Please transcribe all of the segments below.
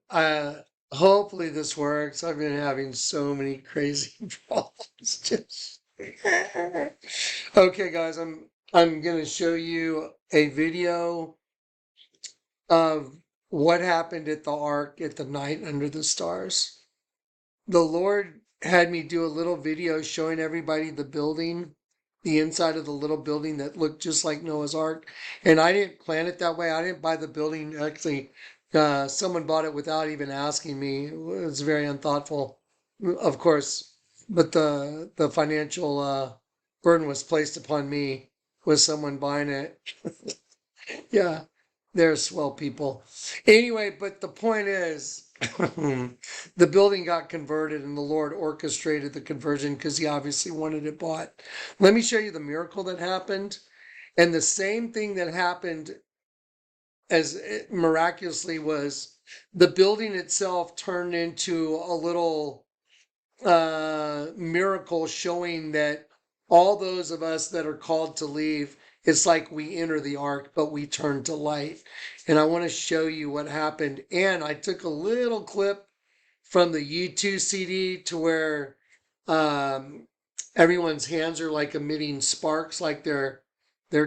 hopefully this works. I've been having so many crazy problems. Just okay, guys. I'm gonna show you a video of what happened at the Ark at the night under the stars. The Lord had me do a little video showing everybody the building, the inside of the little building that looked just like Noah's Ark. And I didn't plan it that way. I didn't buy the building. Actually, someone bought it without even asking me. It was very unthoughtful, of course. But the financial burden was placed upon me with someone buying it. Yeah, they're swell people. Anyway, but the point is, the building got converted and the Lord orchestrated the conversion because he obviously wanted it bought. Let me show you the miracle that happened. And the same thing that happened as miraculously was the building itself turned into a little miracle showing that all those of us that are called to leave, it's like we enter the ark, but we turn to light. And I want to show you what happened. And I took a little clip from the U2 CD to where everyone's hands are like emitting sparks, like they're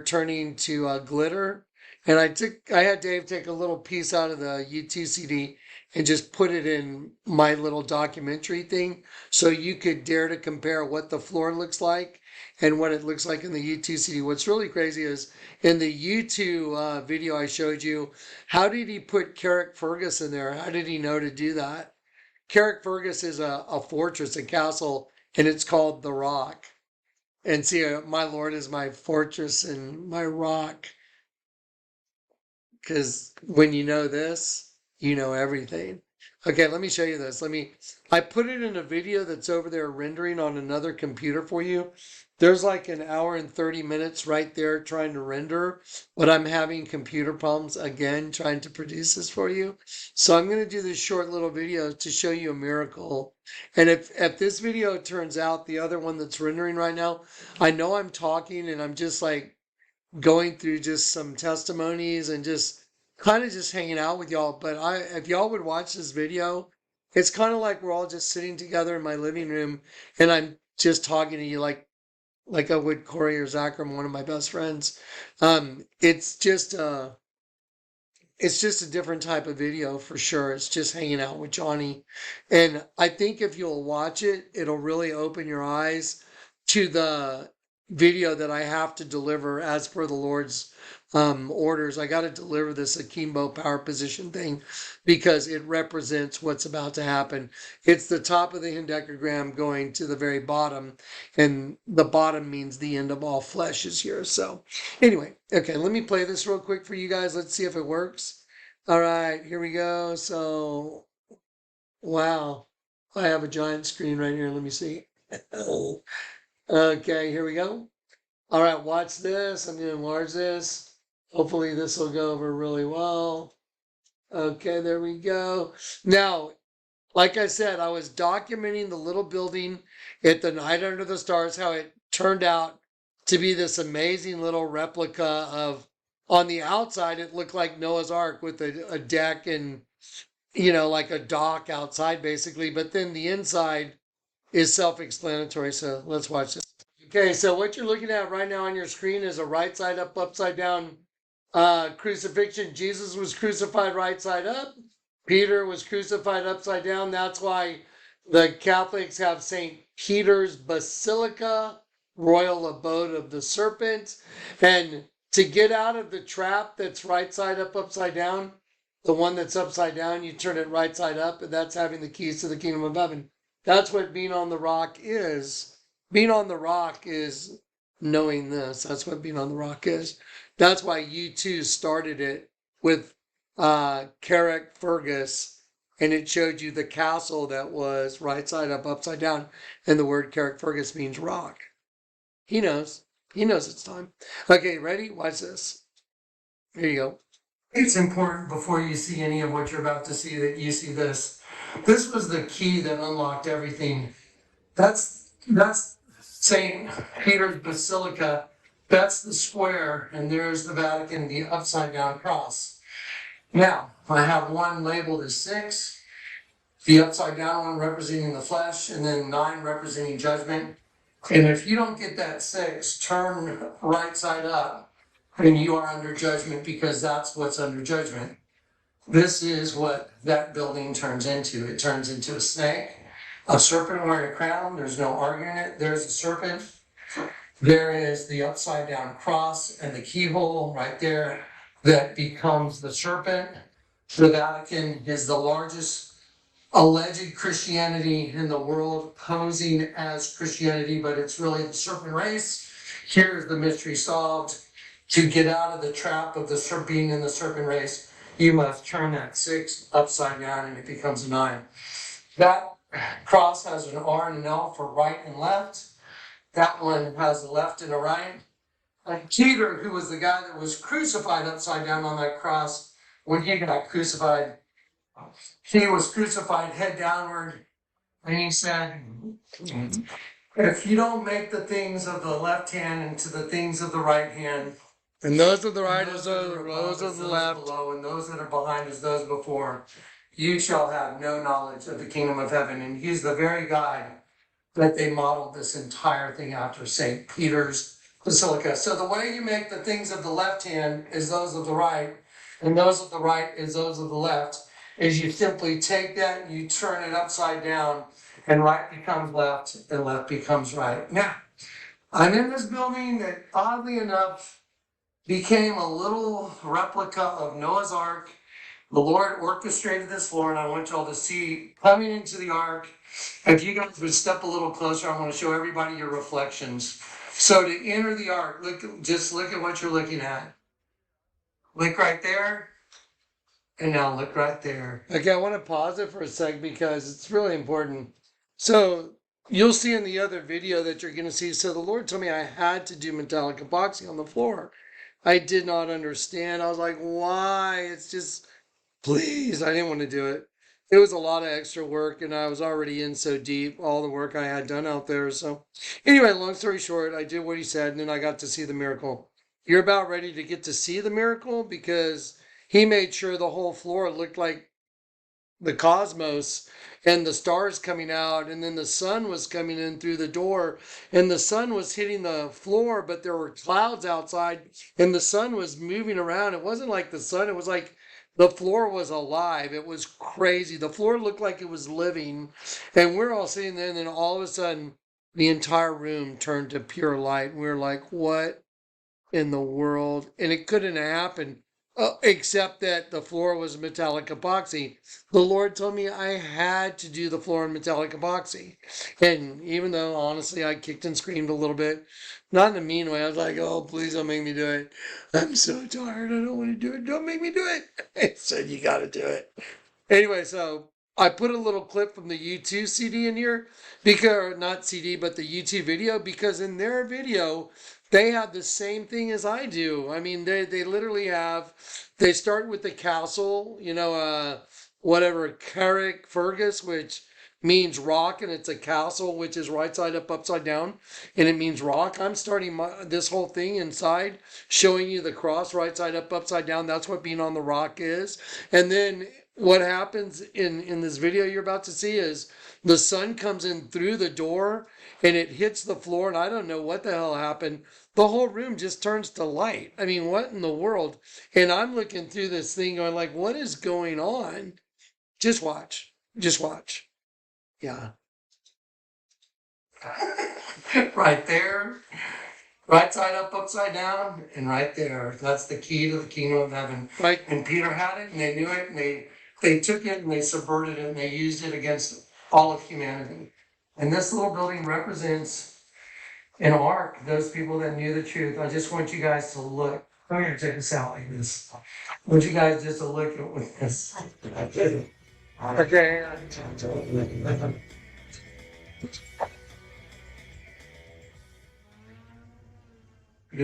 turning to glitter. And I had Dave take a little piece out of the U2 CD and just put it in my little documentary thing, so you could dare to compare what the floor looks like and what it looks like in the U2 CD. What's really crazy is in the U2 video I showed you, how did he put Carrickfergus in there? How did he know to do that? Carrickfergus is a fortress, a castle, and it's called the Rock. And see, my Lord is my fortress and my rock. Because when you know this, you know everything. Okay, let me show you this. I put it in a video that's over there rendering on another computer for you. There's like an hour and 30 minutes right there trying to render, but I'm having computer problems again trying to produce this for you. So I'm going to do this short little video to show you a miracle. And if this video turns out, the other one that's rendering right now, I know I'm talking and I'm just like going through just some testimonies and just kind of just hanging out with y'all. But if y'all would watch this video, it's kind of like we're all just sitting together in my living room and I'm just talking to you like I would Corey or Zach or one of my best friends. It's just a different type of video for sure. It's just hanging out with Johnny. And I think if you'll watch it, it'll really open your eyes to the video that I have to deliver as per the Lord's orders. I got to deliver this akimbo power position thing because it represents what's about to happen. It's the top of the hendecagram going to the very bottom, and the bottom means the end of all flesh is here. So anyway, okay, let me play this real quick for you guys. Let's see if it works. All right, here we go. So, wow, I have a giant screen right here. Let me see. Okay, here we go. All right, watch this. I'm going to enlarge this. Hopefully this will go over really well. Okay, there we go. Now, like I said, I was documenting the little building at the night under the stars, how it turned out to be this amazing little replica of, on the outside, it looked like Noah's Ark with a deck and, like a dock outside basically. But then the inside is self-explanatory. So let's watch this. Okay, so what you're looking at right now on your screen is a right side up, upside down crucifixion. Jesus was crucified right side up. Peter was crucified upside down. That's why the Catholics have St. Peter's Basilica, royal abode of the serpent. And to get out of the trap that's right side up, upside down, the one that's upside down, you turn it right side up, and that's having the keys to the kingdom of heaven. That's what being on the rock is. Being on the rock is knowing this. That's what being on the rock is. That's why U2 started it with Carrickfergus, and it showed you the castle that was right side up, upside down, and the word Carrickfergus means rock. He knows. He knows it's time. Okay, ready? Watch this. Here you go. It's important before you see any of what you're about to see that you see this. This was the key that unlocked everything. That's St. Peter's Basilica. That's the square, and there's the Vatican, the upside down cross. Now, I have one labeled as 6, the upside down one representing the flesh, and then 9 representing judgment. And if you don't get that 6, turn right side up, and you are under judgment, because that's what's under judgment. This is what that building turns into. It turns into a snake, a serpent wearing a crown. There's no arguing it. There's a serpent. There is the upside down cross and the keyhole right there that becomes the serpent. The Vatican is the largest alleged Christianity in the world, posing as Christianity, but it's really the serpent race. Here's the mystery solved. To get out of the trap of the being in the serpent race, you must turn that 6 upside down and it becomes a 9. That cross has an R and an L for right and left. That one has a left and a right. And Peter, who was the guy that was crucified upside down on that cross, when he got crucified, he was crucified head downward. And he said, if you don't make the things of the left hand into the things of the right hand, and those of the right as those of the left, below, and those that are behind as those before, you shall have no knowledge of the kingdom of heaven. And he's the very guy that they modeled this entire thing after, St. Peter's Basilica. So the way you make the things of the left hand is those of the right, and those of the right is those of the left, is you simply take that and you turn it upside down, and right becomes left and left becomes right. Now, I'm in this building that oddly enough became a little replica of Noah's Ark. The Lord orchestrated this floor, and I want y'all to see coming into the Ark. If you guys would step a little closer, I want to show everybody your reflections. So to enter the Ark, just look at what you're looking at. Look right there, and now look right there. Okay, I want to pause it for a sec because it's really important. So you'll see in the other video that you're going to see, so the Lord told me I had to do metallic epoxy on the floor. I did not understand. I was like, why? It's just, please. I didn't want to do it. It was a lot of extra work, and I was already in so deep, all the work I had done out there. So anyway, long story short, I did what he said, and then I got to see the miracle. You're about ready to get to see the miracle because he made sure the whole floor looked like the cosmos and the stars coming out, and then the sun was coming in through the door, and the sun was hitting the floor, but there were clouds outside, and the sun was moving around. It wasn't like the sun, it was like the floor was alive. It was crazy. The floor looked like it was living, and we're all sitting there, and then all of a sudden the entire room turned to pure light, and we were like, what in the world? And it couldn't have happened except that the floor was metallic epoxy. The Lord told me I had to do the floor in metallic epoxy. And even though, honestly, I kicked and screamed a little bit, not in a mean way, I was like, oh, please don't make me do it. I'm so tired. I don't want to do it. Don't make me do it. I said, you got to do it. Anyway, so I put a little clip from the YouTube CD in here, because, not CD, but the YouTube video, because in their video, they have the same thing as I do. I mean, they literally have, they start with the castle, whatever, Carrick Fergus, which means rock, and it's a castle, which is right side up, upside down, and it means rock. I'm starting this whole thing inside, showing you the cross, right side up, upside down. That's what being on the rock is. And then what happens in this video you're about to see is the sun comes in through the door, and it hits the floor, and I don't know what the hell happened. The whole room just turns to light. I mean, what in the world? And I'm looking through this thing going like, what is going on? Just watch. Just watch. Yeah. Right there. Right side up, upside down, and right there. That's the key to the kingdom of heaven. Right. And Peter had it, and they knew it, and they took it, and they subverted it, and they used it against all of humanity. And this little building represents an ark, those people that knew the truth. I just want you guys to look. Come here, check this out like this. I want you guys just to look at this. Okay. Look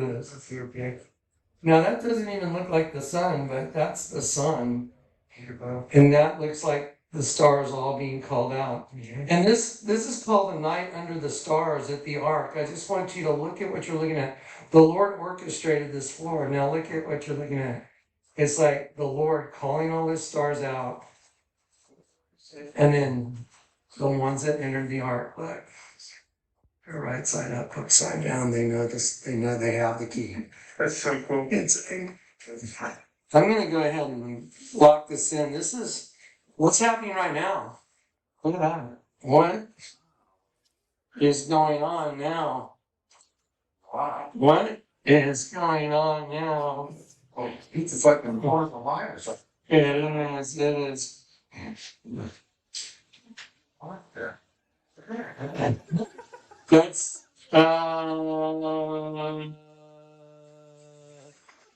at this. It's European. Now that doesn't even look like the sun, but that's the sun. And that looks like the stars all being called out. And this is called the night under the stars at the ark. I just want you to look at what you're looking at. The Lord orchestrated this floor. Now look at what you're looking at. It's like the Lord calling all his stars out, and then the ones that entered the ark, look, they're right side up, upside down. They know this. They know they have the key. That's so cool. I'm going to go ahead and lock this in. This is what's happening right now. Look at that. What is going on now? Wow. What is going on now? Oh, it's like the Lord of the Liars. It is. It is. What the? That's.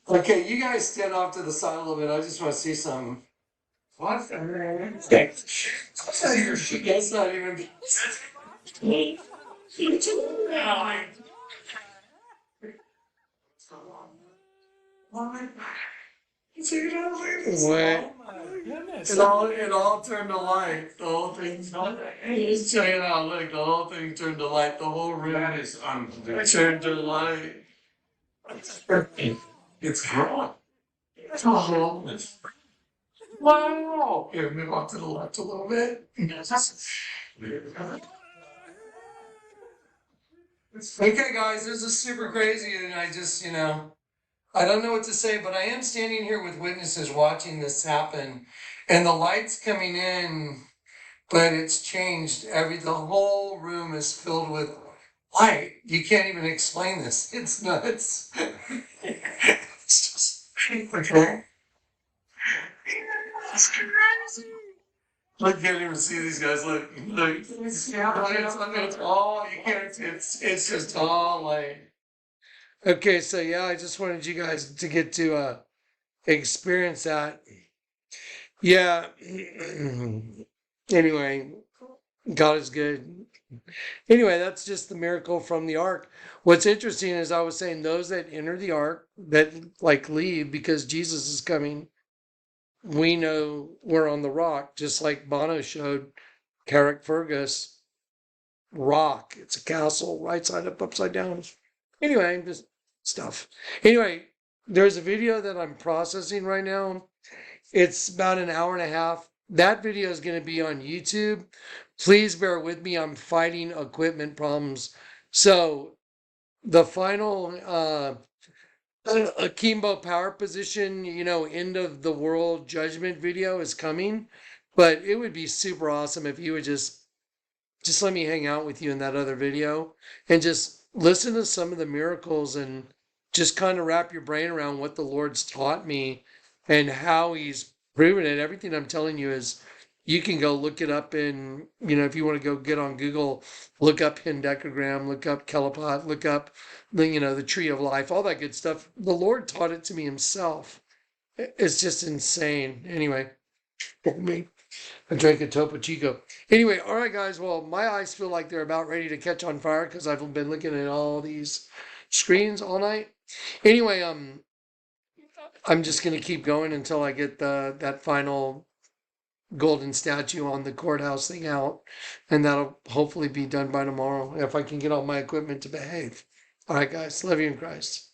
Okay, you guys stand off to the side a little bit. I just want to see something. What? That's not even. What? It all turned to light. The whole thing. Just check it out. Look, the whole thing turned to light. The whole room is turned to light. It's growing. Wow. Here, move on to the left a little bit. Okay, guys, this is super crazy, and I just, I don't know what to say, but I am standing here with witnesses watching this happen, and the light's coming in, but it's changed. The whole room is filled with light. You can't even explain this. It's nuts. It's just okay. It's crazy. I can't even see these guys. Look. It's all you can't. It's just all light. Okay, so yeah, I just wanted you guys to get to experience that. Yeah. Anyway, God is good. Anyway, that's just the miracle from the ark. What's interesting is I was saying those that enter the ark, that like leave because Jesus is coming, we know we're on the rock, just like Bono showed Carrickfergus rock. It's a castle, right side up, upside down. Anyway, just stuff. Anyway, there's a video that I'm processing right now. It's about an hour and a half. That video is going to be on YouTube. Please bear with me. I'm fighting equipment problems. So the final akimbo power position, end of the world judgment video is coming. But it would be super awesome if you would just let me hang out with you in that other video and just listen to some of the miracles and just kind of wrap your brain around what the Lord's taught me and how he's proven it. Everything I'm telling you is, you can go look it up in, if you want to go get on Google, look up hendecagram, look up Kelipot, look up the tree of life, all that good stuff. The Lord taught it to me himself. It's just insane. Anyway, me. I drank a Topo Chico. Anyway, all right, guys. Well, my eyes feel like they're about ready to catch on fire because I've been looking at all these screens all night. Anyway, I'm just gonna keep going until I get that final golden statue on the courthouse thing out, and that'll hopefully be done by tomorrow if I can get all my equipment to behave. All right, guys. Love you in Christ.